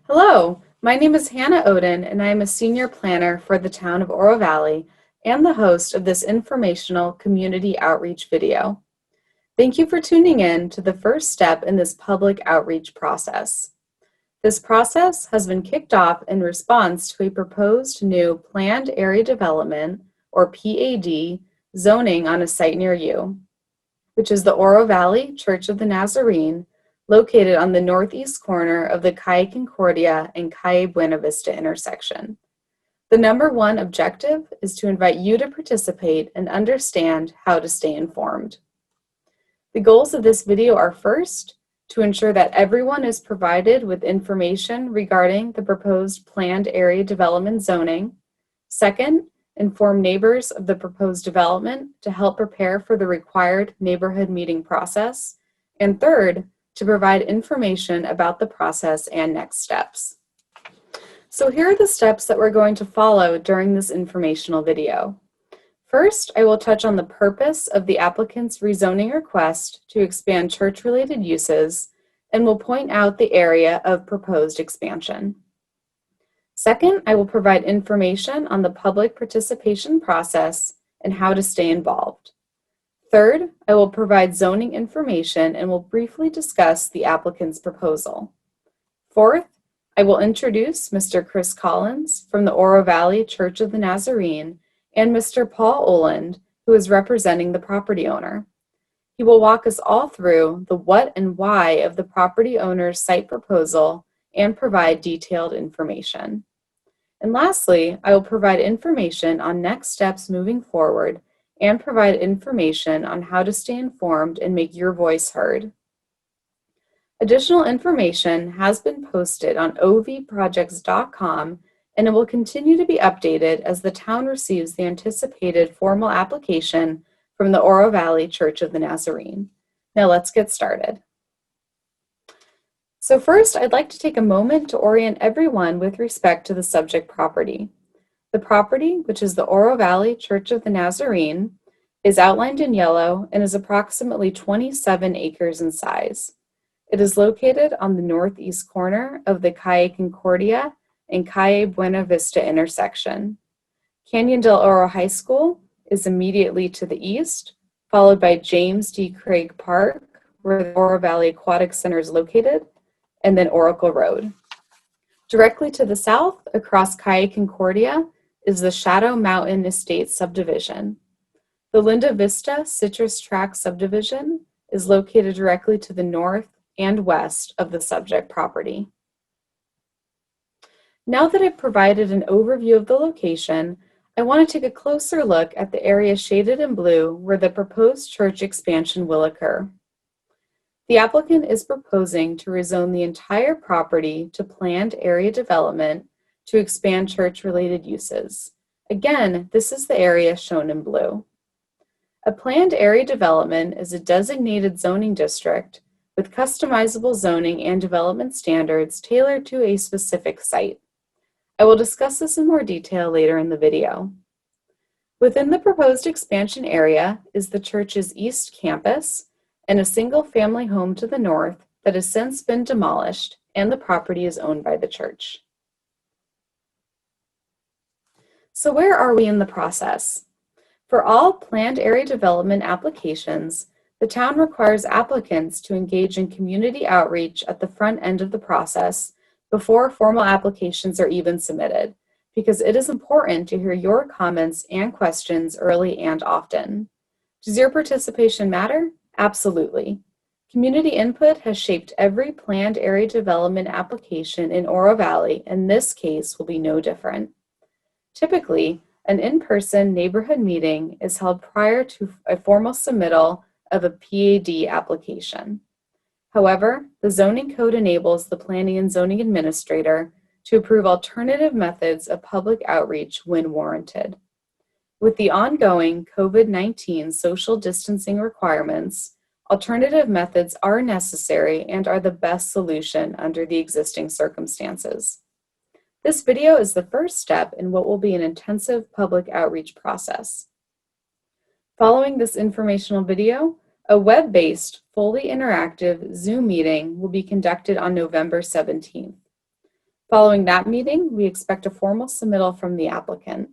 Hello, my name is Hannah Oden, and I am a senior planner for the town of Oro Valley and the host of this informational community outreach video. Thank you for tuning in to the first step in this public outreach process. This process has been kicked off in response to a proposed new Planned Area Development, or PAD, zoning on a site near you, which is the Oro Valley Church of the Nazarene, located on the northeast corner of the Calle Concordia and Calle Buena Vista intersection. The number one objective is to invite you to participate and understand how to stay informed. The goals of this video are: first, to ensure that everyone is provided with information regarding the proposed planned area development zoning. Second, inform neighbors of the proposed development to help prepare for the required neighborhood meeting process. And third, to provide information about the process and next steps. So here are the steps that we're going to follow during this informational video. First, I will touch on the purpose of the applicant's rezoning request to expand church-related uses, and will point out the area of proposed expansion. Second, I will provide information on the public participation process and how to stay involved. Third, I will provide zoning information and will briefly discuss the applicant's proposal. Fourth, I will introduce Mr. Chris Collins from the Oro Valley Church of the Nazarene and Mr. Paul Oland, who is representing the property owner. He will walk us all through the what and why of the property owner's site proposal and provide detailed information. And lastly, I will provide information on next steps moving forward and provide information on how to stay informed and make your voice heard. Additional information has been posted on ovprojects.com, and it will continue to be updated as the town receives the anticipated formal application from the Oro Valley Church of the Nazarene. Now let's get started. So first, I'd like to take a moment to orient everyone with respect to the subject property. The property, which is the Oro Valley Church of the Nazarene, is outlined in yellow and is approximately 27 acres in size. It is located on the northeast corner of the Calle Concordia and Calle Buena Vista intersection. Canyon del Oro High School is immediately to the east, followed by James D. Craig Park, where the Oro Valley Aquatic Center is located, and then Oracle Road. Directly to the south, across Calle Concordia, is the Shadow Mountain Estates subdivision. The Linda Vista Citrus Tract subdivision is located directly to the north and west of the subject property. Now that I've provided an overview of the location, I want to take a closer look at the area shaded in blue where the proposed church expansion will occur. The applicant is proposing to rezone the entire property to planned area development to expand church-related uses. Again, this is the area shown in blue. A planned area development is a designated zoning district with customizable zoning and development standards tailored to a specific site. I will discuss this in more detail later in the video. Within the proposed expansion area is the church's east campus and a single-family home to the north that has since been demolished, and the property is owned by the church. So where are we in the process? For all planned area development applications, the town requires applicants to engage in community outreach at the front end of the process before formal applications are even submitted, because it is important to hear your comments and questions early and often. Does your participation matter? Absolutely. Community input has shaped every planned area development application in Oro Valley, and this case will be no different. Typically, an in-person neighborhood meeting is held prior to a formal submittal of a PAD application. However, the zoning code enables the planning and zoning administrator to approve alternative methods of public outreach when warranted. With the ongoing COVID-19 social distancing requirements, alternative methods are necessary and are the best solution under the existing circumstances. This video is the first step in what will be an intensive public outreach process. Following this informational video, a web-based, fully interactive Zoom meeting will be conducted on November 17th. Following that meeting, we expect a formal submittal from the applicant.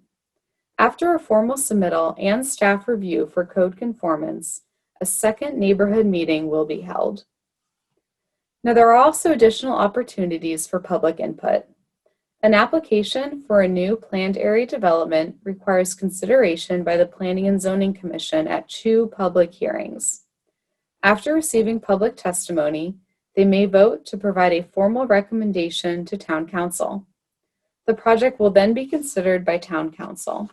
After a formal submittal and staff review for code conformance, a second neighborhood meeting will be held. Now, there are also additional opportunities for public input. An application for a new planned area development requires consideration by the Planning and Zoning Commission at 2 public hearings. After receiving public testimony, they may vote to provide a formal recommendation to Town Council. The project will then be considered by Town Council.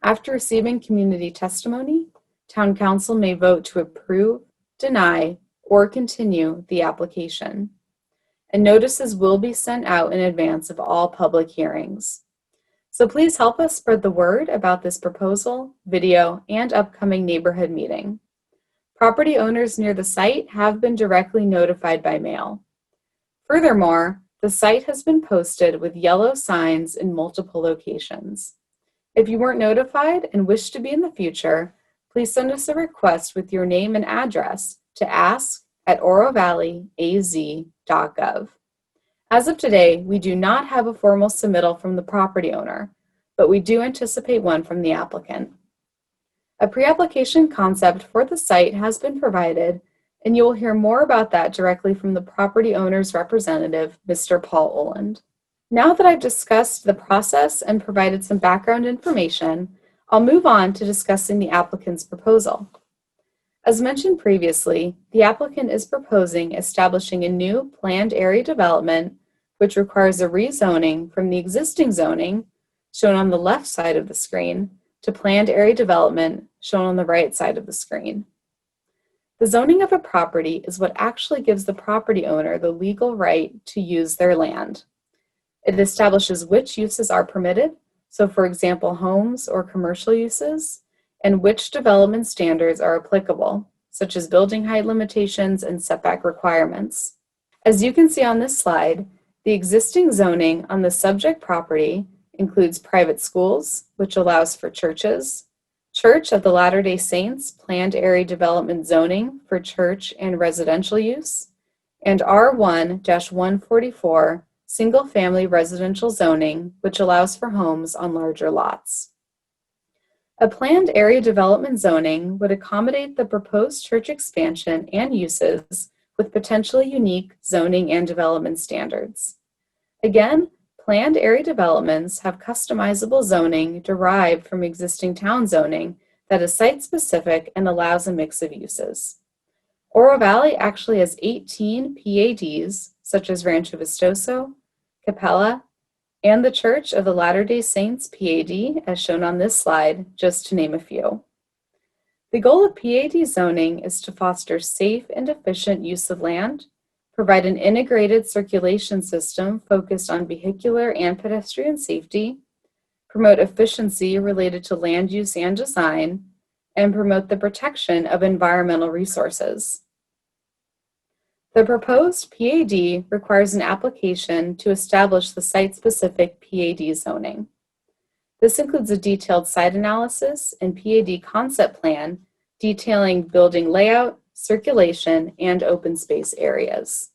After receiving community testimony, Town Council may vote to approve, deny, or continue the application. And notices will be sent out in advance of all public hearings. So please help us spread the word about this proposal, video, and upcoming neighborhood meeting. Property owners near the site have been directly notified by mail. Furthermore, the site has been posted with yellow signs in multiple locations. If you weren't notified and wish to be in the future, please send us a request with your name and address to ask@orovalleyaz.gov. As of today, we do not have a formal submittal from the property owner, but we do anticipate one from the applicant. A pre-application concept for the site has been provided, and you will hear more about that directly from the property owner's representative, Mr. Paul Oland. Now that I've discussed the process and provided some background information, I'll move on to discussing the applicant's proposal. As mentioned previously, the applicant is proposing establishing a new planned area development, which requires a rezoning from the existing zoning, shown on the left side of the screen, to planned area development, shown on the right side of the screen. The zoning of a property is what actually gives the property owner the legal right to use their land. It establishes which uses are permitted, so for example, homes or commercial uses, and which development standards are applicable, such as building height limitations and setback requirements. As you can see on this slide, the existing zoning on the subject property includes private schools, which allows for churches, Church of the Latter-day Saints planned area development zoning for church and residential use, and R1-144 single-family residential zoning, which allows for homes on larger lots. A planned area development zoning would accommodate the proposed church expansion and uses with potentially unique zoning and development standards. Again, planned area developments have customizable zoning derived from existing town zoning that is site-specific and allows a mix of uses. Oro Valley actually has 18 PADs, such as Rancho Vistoso, Capella, and the Church of the Latter-day Saints PAD, as shown on this slide, just to name a few. The goal of PAD zoning is to foster safe and efficient use of land, provide an integrated circulation system focused on vehicular and pedestrian safety, promote efficiency related to land use and design, and promote the protection of environmental resources. The proposed PAD requires an application to establish the site-specific PAD zoning. This includes a detailed site analysis and PAD concept plan detailing building layout, circulation, and open space areas.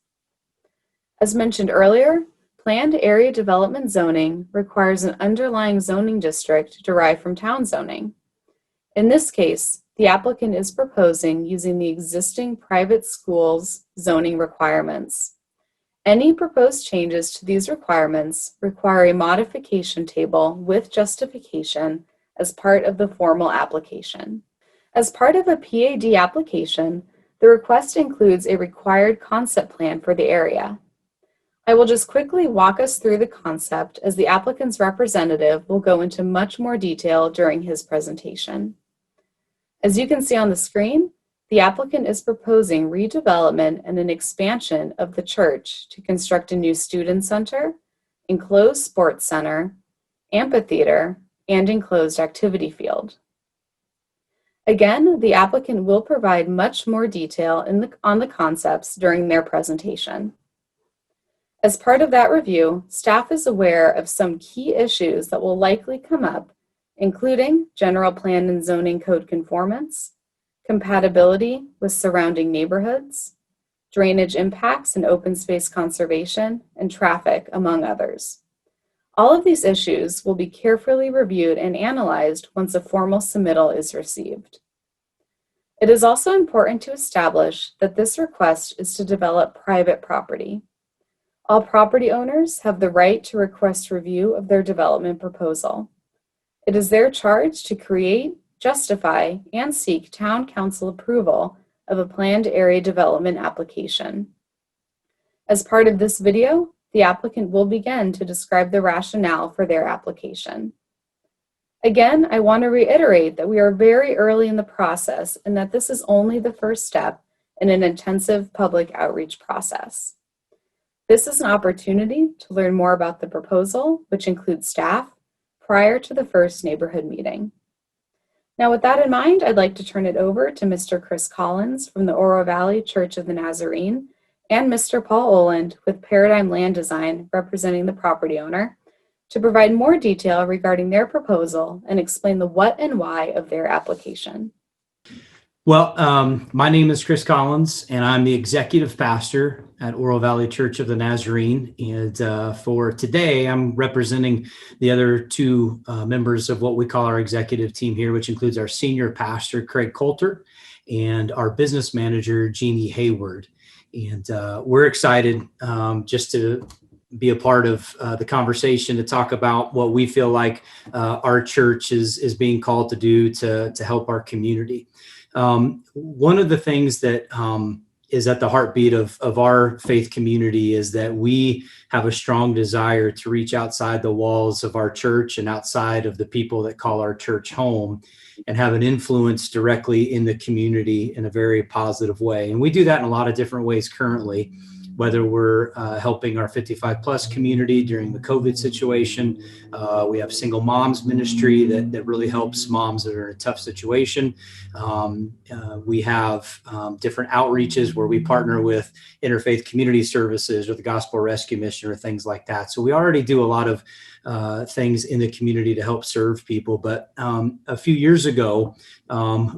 As mentioned earlier, planned area development zoning requires an underlying zoning district derived from town zoning. In this case, the applicant is proposing using the existing private schools zoning requirements. Any proposed changes to these requirements require a modification table with justification as part of the formal application. As part of a PAD application, the request includes a required concept plan for the area. I will just quickly walk us through the concept as the applicant's representative will go into much more detail during his presentation. As you can see on the screen, the applicant is proposing redevelopment and an expansion of the church to construct a new student center, enclosed sports center, amphitheater, and enclosed activity field. Again, the applicant will provide much more detail on the concepts during their presentation. As part of that review, staff is aware of some key issues that will likely come up, including general plan and zoning code conformance, compatibility with surrounding neighborhoods, drainage impacts and open space conservation, and traffic, among others. All of these issues will be carefully reviewed and analyzed once a formal submittal is received. It is also important to establish that this request is to develop private property. All property owners have the right to request review of their development proposal. It is their charge to create, justify, and seek Town Council approval of a planned area development application. As part of this video, the applicant will begin to describe the rationale for their application. Again, I want to reiterate that we are very early in the process and that this is only the first step in an intensive public outreach process. This is an opportunity to learn more about the proposal, which includes staff, prior to the first neighborhood meeting. Now, with that in mind, I'd like to turn it over to Mr. Chris Collins from the Oro Valley Church of the Nazarene and Mr. Paul Oland with Paradigm Land Design, representing the property owner, to provide more detail regarding their proposal and explain the what and why of their application. Well, my name is Chris Collins, and I'm the executive pastor at Oro Valley Church of the Nazarene. And for today, I'm representing the other two members of what we call our executive team here, which includes our senior pastor, Craig Coulter, and our business manager, Jeannie Hayward. And we're excited just to be a part of the conversation to talk about what we feel like our church is being called to do to help our community. One of the things that is at the heartbeat of our faith community is that we have a strong desire to reach outside the walls of our church and outside of the people that call our church home and have an influence directly in the community in a very positive way. And we do that in a lot of different ways currently, whether we're helping our 55 plus community during the COVID situation. We have single moms ministry that really helps moms that are in a tough situation. We have different outreaches where we partner with Interfaith Community Services or the Gospel Rescue Mission or things like that. So we already do a lot of things in the community to help serve people. But a few years ago,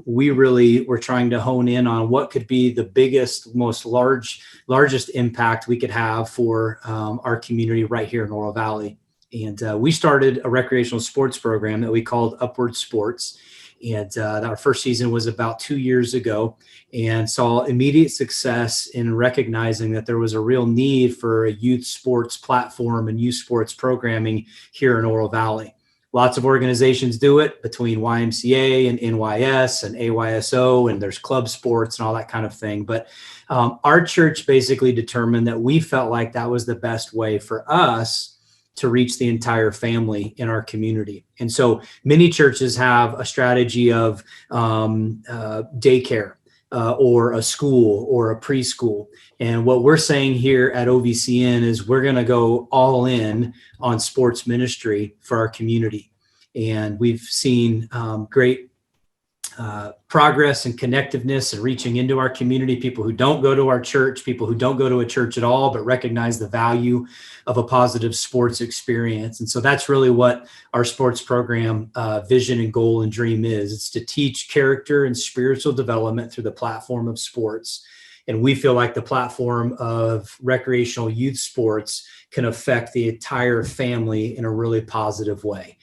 we really were trying to hone in on what could be the biggest, largest impact we could have for our community right here in Oro Valley. And we started a recreational sports program that we called Upward Sports. And our first season was about 2 years ago, and saw immediate success in recognizing that there was a real need for a youth sports platform and youth sports programming here in Oro Valley. Lots of organizations do it between YMCA and NYS and AYSO, and there's club sports and all that kind of thing. But our church basically determined that we felt like that was the best way for us to reach the entire family in our community. And so many churches have a strategy of daycare or a school or a preschool. And what we're saying here at OVCN is we're going to go all in on sports ministry for our community. And we've seen great progress and connectiveness and reaching into our community, people who don't go to our church, people who don't go to a church at all, but recognize the value of a positive sports experience. And so that's really what our sports program vision and goal and dream is. It's to teach character and spiritual development through the platform of sports. And we feel like the platform of recreational youth sports can affect the entire family in a really positive way.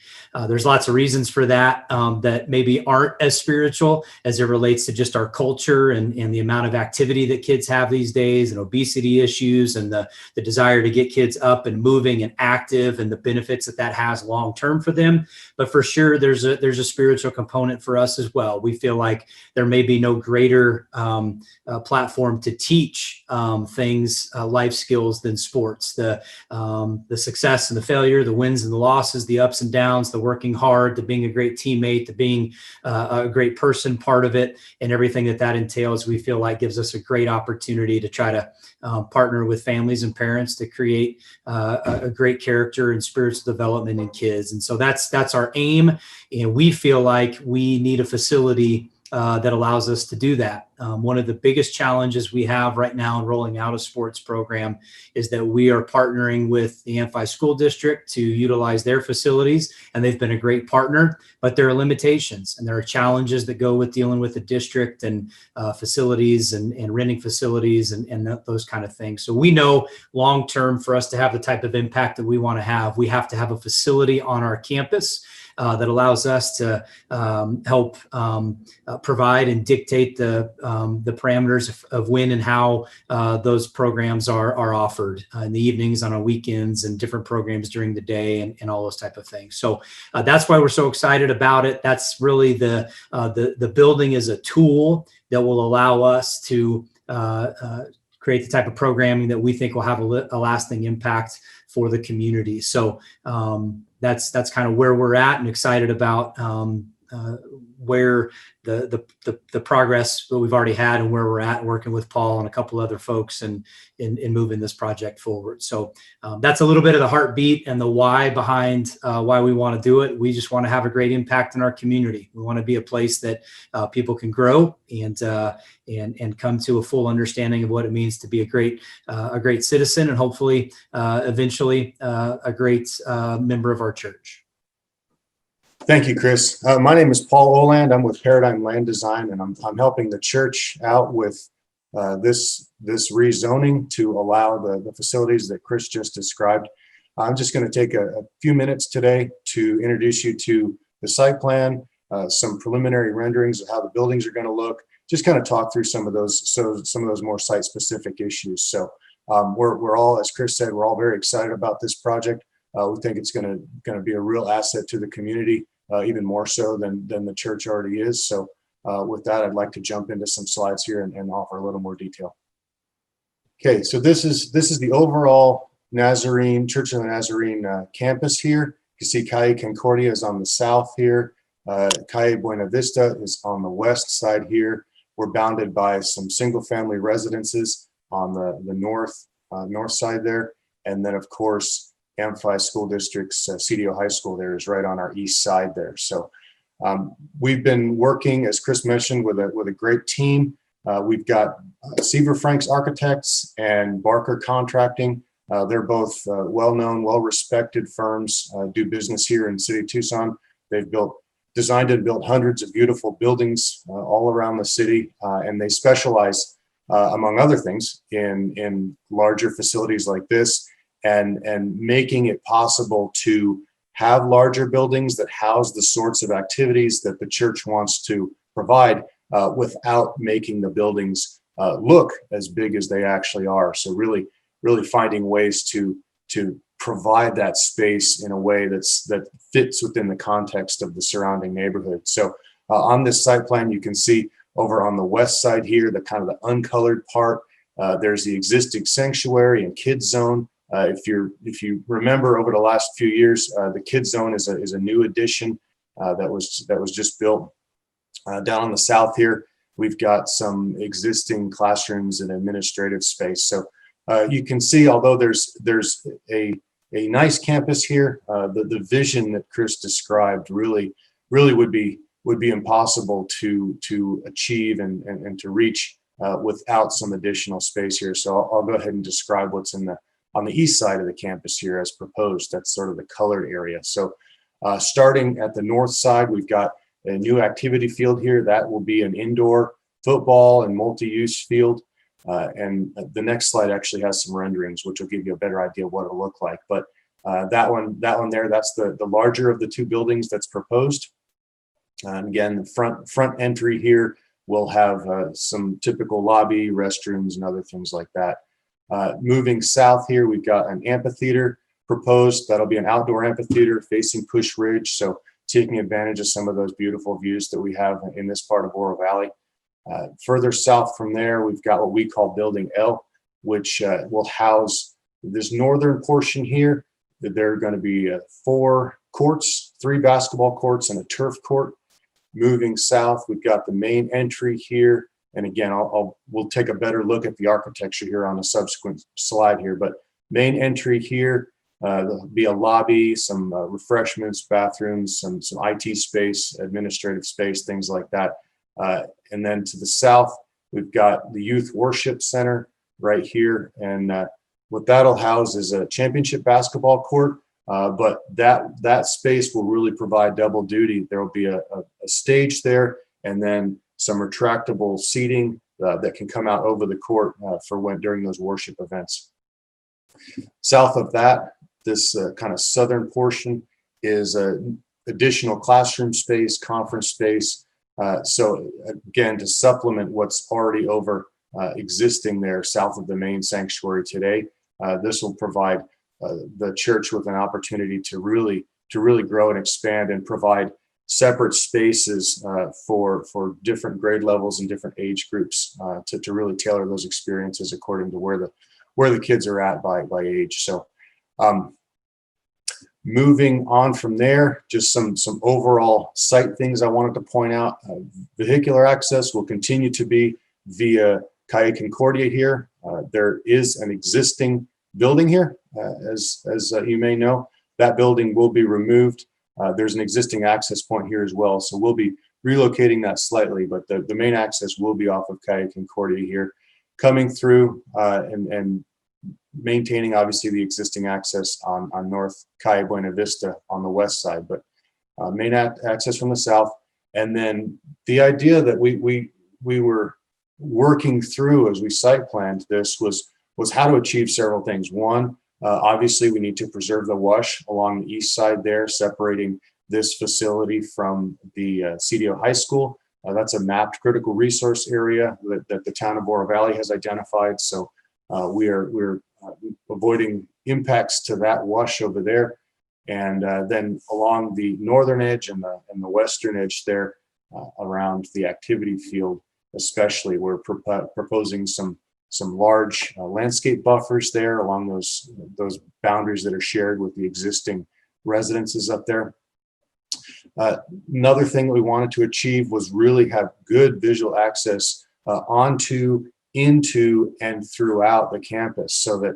There's lots of reasons for that that maybe aren't as spiritual as it relates to just our culture and the amount of activity that kids have these days and obesity issues and the desire to get kids up and moving and active and the benefits that has long-term for them. But for sure, there's a spiritual component for us as well. We feel like there may be no greater platform to teach things, life skills than sports. The success and the failure, the wins and the losses, the ups and downs, the working hard, the being a great teammate, the being a great person, part of it, and everything that entails, we feel like gives us a great opportunity to try to partner with families and parents to create a great character and spiritual development in kids. And so that's our aim. And we feel like we need a facility that allows us to do that. One of the biggest challenges we have right now in rolling out a sports program is that we are partnering with the Amphi School District to utilize their facilities, and they've been a great partner, but there are limitations and there are challenges that go with dealing with the district and facilities and renting facilities and those kind of things. So we know long term, for us to have the type of impact that we want to have, we have to have a facility on our campus that allows us to help provide and dictate the parameters of when and how those programs are offered in the evenings, on our weekends, and different programs during the day, and all those type of things. So that's why we're so excited about it. That's really the building is a tool that will allow us to create the type of programming that we think will have a lasting impact for the community. So that's kind of where we're at, and excited about where the progress that we've already had and where we're at working with Paul and a couple other folks and in moving this project forward. So that's a little bit of the heartbeat and the why behind why we want to do it. We just want to have a great impact in our community. We want to be a place that people can grow and come to a full understanding of what it means to be a great citizen, and hopefully eventually a great member of our church. Thank you, Chris. My name is Paul Oland. I'm with Paradigm Land Design, and I'm helping the church out with this rezoning to allow the facilities that Chris just described. I'm just going to take a few minutes today to introduce you to the site plan, some preliminary renderings of how the buildings are going to look, just kind of talk through some of those more site-specific issues. So we're all, as Chris said, we're all very excited about this project. We think it's going to be a real asset to the community, even more so than the church already is. So with that, I'd like to jump into some slides here and offer a little more detail. Okay, so this is the overall Nazarene Church of the Nazarene campus here. You can see Calle Concordia is on the south here. Calle Buena Vista is on the west side here. We're bounded by some single-family residences on the north side there, and then of course Amphi School District's CDO High School there is right on our east side there. So we've been working, as Chris mentioned, with a great team. We've got Seaver Franks Architects and Barker Contracting. They're both well-known, well-respected firms, do business here in the city of Tucson. They've designed and built hundreds of beautiful buildings all around the city, and they specialize, among other things, in larger facilities like this, and making it possible to have larger buildings that house the sorts of activities that the church wants to provide without making the buildings look as big as they actually are. So really finding ways to provide that space in a way that fits within the context of the surrounding neighborhood. So on this site plan, you can see over on the west side here, the kind of the uncolored part, there's the existing sanctuary and kids zone. If you remember, over the last few years, the kids zone is a new addition that was just built. Down on the south here, we've got some existing classrooms and administrative space. So you can see, although there's a nice campus here, the vision that Chris described really would be impossible to achieve and to reach without some additional space here. So I'll go ahead and describe what's on the east side of the campus here as proposed. That's sort of the colored area. So starting at the north side, we've got a new activity field here. That will be an indoor football and multi-use field. And the next slide actually has some renderings, which will give you a better idea of what it'll look like. But that one there, that's the larger of the two buildings that's proposed. And again, the front entry here will have some typical lobby, restrooms, and other things like that. Moving south here, we've got an amphitheater proposed. That'll be an outdoor amphitheater facing Push Ridge, so taking advantage of some of those beautiful views that we have in this part of Oro Valley. Further south from there, we've got what we call Building L, which will house this northern portion here. There are going to be 4 courts, 3 basketball courts, and a turf court. Moving south, we've got the main entry here. And again, we'll take a better look at the architecture here on a subsequent slide here. But main entry here, there'll be a lobby, some refreshments, bathrooms, some IT space, administrative space, things like that. And then to the south, we've got the Youth Worship Center right here. And what that'll house is a championship basketball court. But that space will really provide double duty. There will be a stage there, and then some retractable seating that can come out over the court for during those worship events. South of that, this kind of southern portion is additional classroom space, conference space. So again, to supplement what's already over existing there south of the main sanctuary today, this will provide the church with an opportunity to really grow and expand and provide separate spaces for different grade levels and different age groups to really tailor those experiences according to where the kids are at by age. So moving on from there, just some overall site things I wanted to point out. Vehicular access will continue to be via Calle Concordia here. There is an existing building here, as you may know. That building will be removed. There's an existing access point here as well, so we'll be relocating that slightly, but the main access will be off of Calle Concordia here, coming through and maintaining obviously the existing access on North Calle Buena Vista on the west side, but main access from the south. And then the idea that we were working through as we site planned this was how to achieve several things. One, obviously we need to preserve the wash along the east side there, separating this facility from the CDO High School. That's a mapped critical resource area that the town of Oro Valley has identified. So we're avoiding impacts to that wash over there. And then along the northern edge and the western edge there around the activity field, especially, we're proposing some large landscape buffers there along those boundaries that are shared with the existing residences up there. Another thing that we wanted to achieve was really have good visual access onto, into, and throughout the campus, so that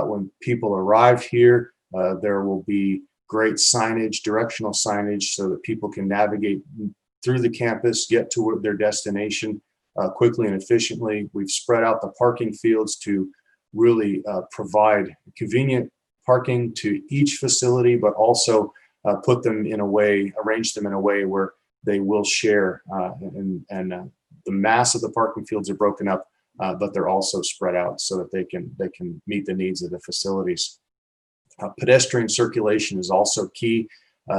when people arrive here, there will be great signage, directional signage, so that people can navigate through the campus, get to their destination quickly and efficiently. We've spread out the parking fields to really provide convenient parking to each facility, but also put them in a way, arrange them in a way where they will share, and the mass of the parking fields are broken up, but they're also spread out so that they can meet the needs of the facilities. Pedestrian circulation is also key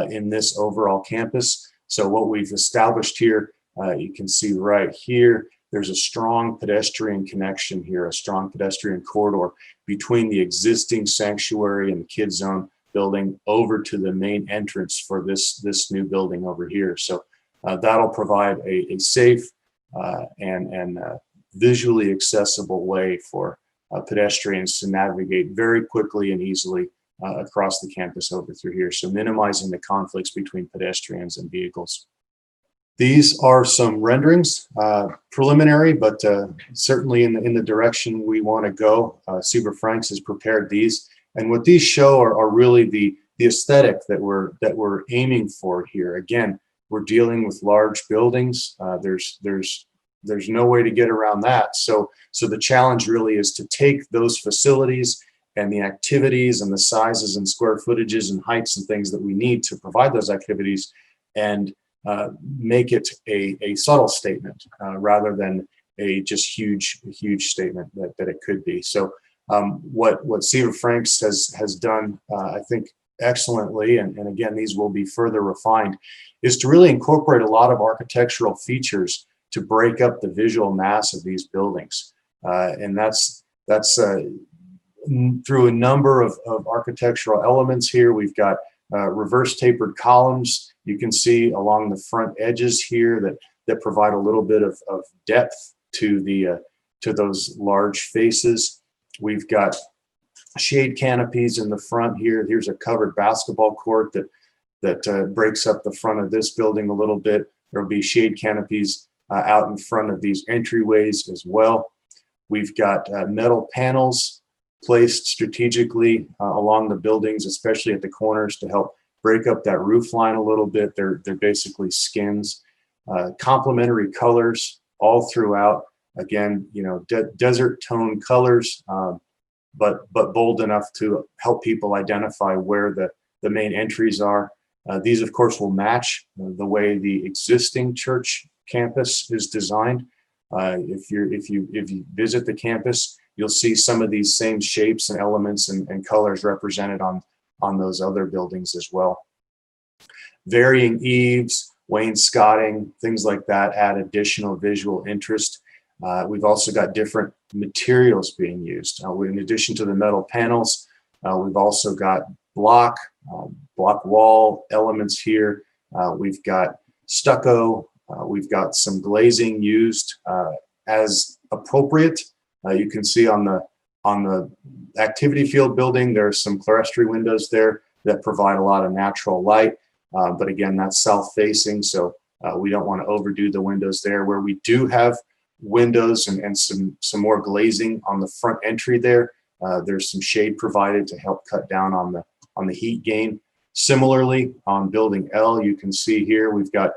in this overall campus. So what we've established here, you can see right here, there's a strong pedestrian connection here, a strong pedestrian corridor between the existing sanctuary and the kids zone building over to the main entrance for this new building over here. So that'll provide a safe and visually accessible way for pedestrians to navigate very quickly and easily across the campus over through here. So minimizing the conflicts between pedestrians and vehicles. These are some renderings, preliminary, but certainly in the direction we want to go. Super Franks has prepared these, and what these show are really the aesthetic that we're aiming for here. Again, we're dealing with large buildings. There's no way to get around that. So the challenge really is to take those facilities and the activities and the sizes and square footages and heights and things that we need to provide those activities and make it a subtle statement rather than a just huge statement that it could be. So what Steve Franks has done, I think, excellently, and again, these will be further refined, is to really incorporate a lot of architectural features to break up the visual mass of these buildings. And that's through a number of architectural elements here. We've got reverse tapered columns you can see along the front edges here that provide a little bit of depth to those large faces. We've got shade canopies in the front here. Here's a covered basketball court that breaks up the front of this building a little bit. There'll be shade canopies out in front of these entryways as well. We've got metal panels placed strategically along the buildings, especially at the corners, to help break up that roof line a little bit. They're basically skins. complementary colors all throughout. Again, desert tone colors, but bold enough to help people identify where the main entries are. These, of course, will match the way the existing church campus is designed. If you visit the campus, you'll see some of these same shapes and elements and colors represented on those other buildings as well. Varying eaves, wainscoting, things like that add additional visual interest. We've also got different materials being used. In addition to the metal panels, we've also got block wall elements here. We've got stucco. We've got some glazing used as appropriate. You can see on the activity field building, there are some clerestory windows there that provide a lot of natural light. But again, that's south-facing, so we don't want to overdo the windows there. Where we do have windows and some more glazing on the front entry there, there's some shade provided to help cut down on the heat gain. Similarly, on building L, you can see here we've got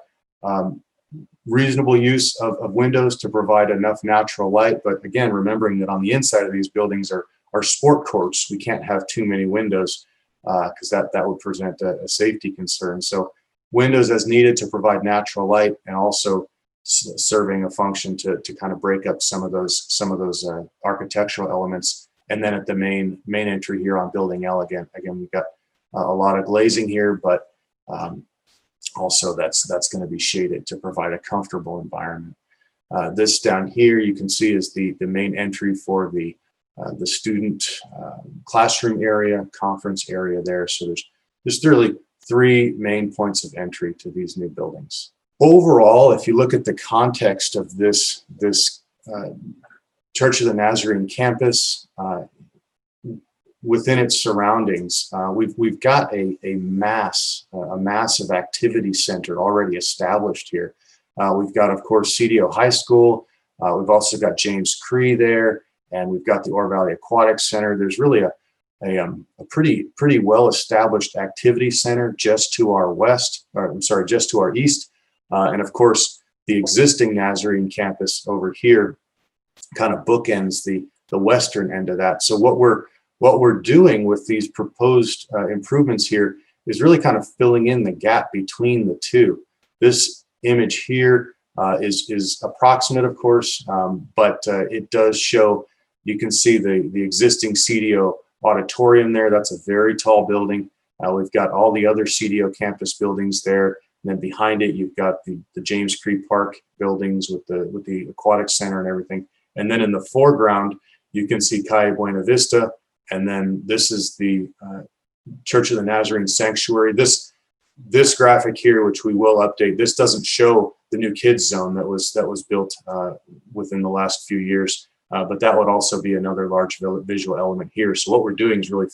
reasonable use of windows to provide enough natural light. But again, remembering that on the inside of these buildings are sport courts, we can't have too many windows because that would present a safety concern. So windows as needed to provide natural light, and also serving a function to kind of break up some of those architectural elements. And then at the main entry here on building L, again we've got a lot of glazing here, but also that's going to be shaded to provide a comfortable environment. This down here you can see is the main entry for the student classroom area, conference area there. So there's really three main points of entry to these new buildings. Overall, if you look at the context of this Church of the Nazarene campus, within its surroundings, we've got a massive activity center already established here. We've got, of course, CDO High School. We've also got James Cree there, and we've got the Oro Valley Aquatic Center. There's really a pretty well-established activity center just to our just to our east. And of course, the existing Nazarene campus over here kind of bookends the western end of that. So what we're doing with these proposed improvements here is really kind of filling in the gap between the two. This image here is approximate, of course, but it does show, you can see the existing CDO auditorium there. That's a very tall building. We've got all the other CDO campus buildings there. And then behind it, you've got the James Cree Park buildings with the aquatic center and everything. And then in the foreground, you can see Calle Buena Vista. And then this is the Church of the Nazarene Sanctuary. This graphic here, which we will update, this doesn't show the new kids zone that was built within the last few years. But that would also be another large visual element here. So what we're doing is really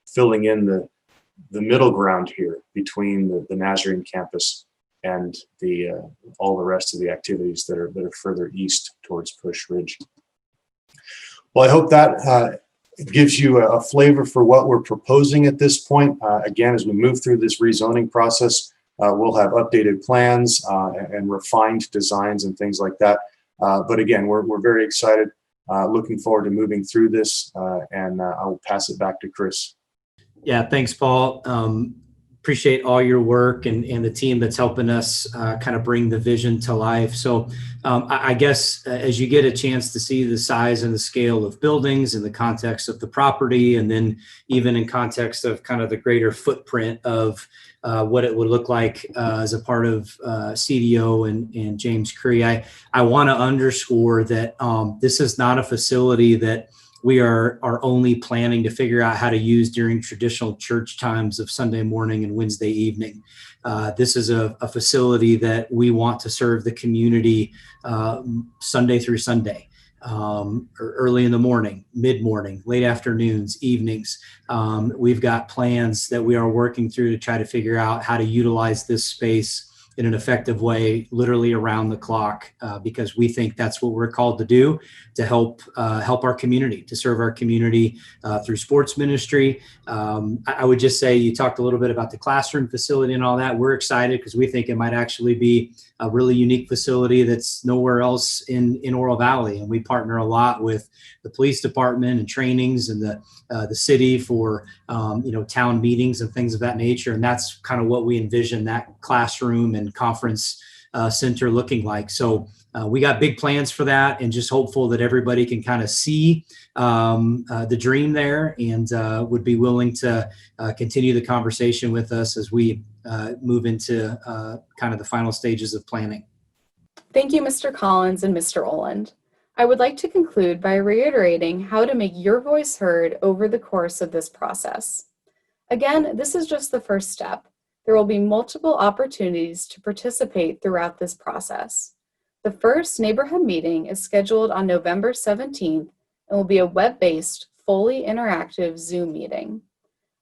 filling in the middle ground here between the Nazarene campus and all the rest of the activities that are further east towards Push Ridge. Well, I hope that gives you a flavor for what we're proposing at this point. Again, as we move through this rezoning process, we'll have updated plans and refined designs and things like that. But again, we're very excited, looking forward to moving through this, and I'll pass it back to Chris. Yeah, thanks, Paul. Appreciate all your work and the team that's helping us kind of bring the vision to life. So I guess as you get a chance to see the size and the scale of buildings in the context of the property, and then even in context of kind of the greater footprint of what it would look like as a part of CDO and James Cree, I want to underscore that this is not a facility that we are only planning to figure out how to use during traditional church times of Sunday morning and Wednesday evening. This is a facility that we want to serve the community Sunday through Sunday, early in the morning, mid-morning, late afternoons, evenings. We've got plans that we are working through to try to figure out how to utilize this space in an effective way, literally around the clock, because we think that's what we're called to do, to help our community, to serve our community through sports ministry. I would just say, you talked a little bit about the classroom facility and all that. We're excited because we think it might actually be a really unique facility that's nowhere else in Oro Valley. And we partner a lot with the police department and trainings and the city for town meetings and things of that nature. And that's kind of what we envision that classroom and conference center looking like. So we got big plans for that, and just hopeful that everybody can kind of see the dream there, and would be willing to continue the conversation with us as we move into kind of the final stages of planning. Thank you, Mr. Collins and Mr. Oland. I would like to conclude by reiterating how to make your voice heard over the course of this process. Again, this is just the first step. There will be multiple opportunities to participate throughout this process. The first neighborhood meeting is scheduled on November 17th and will be a web-based, fully interactive Zoom meeting.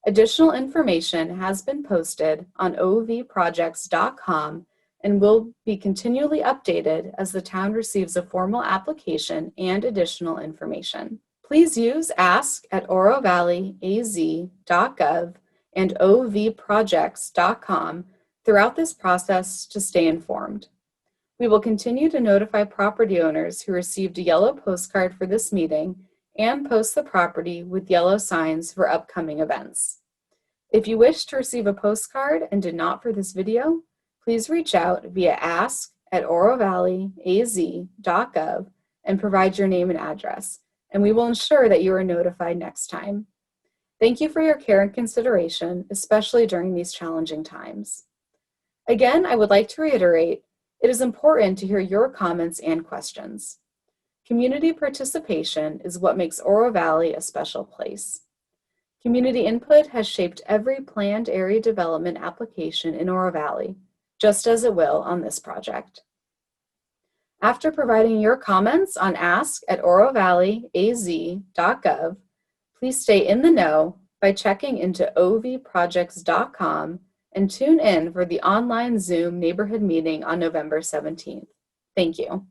Additional information has been posted on ovprojects.com and will be continually updated as the town receives a formal application and additional information. Please use ask@orovalleyaz.gov and ovprojects.com throughout this process to stay informed. We will continue to notify property owners who received a yellow postcard for this meeting and post the property with yellow signs for upcoming events. If you wish to receive a postcard and did not for this video, please reach out via ask@orovalleyaz.gov and provide your name and address, and we will ensure that you are notified next time. Thank you for your care and consideration, especially during these challenging times. Again, I would like to reiterate, it is important to hear your comments and questions. Community participation is what makes Oro Valley a special place. Community input has shaped every planned area development application in Oro Valley, just as it will on this project. After providing your comments on ask@orovalleyaz.gov, please stay in the know by checking into ovprojects.com and tune in for the online Zoom neighborhood meeting on November 17th. Thank you.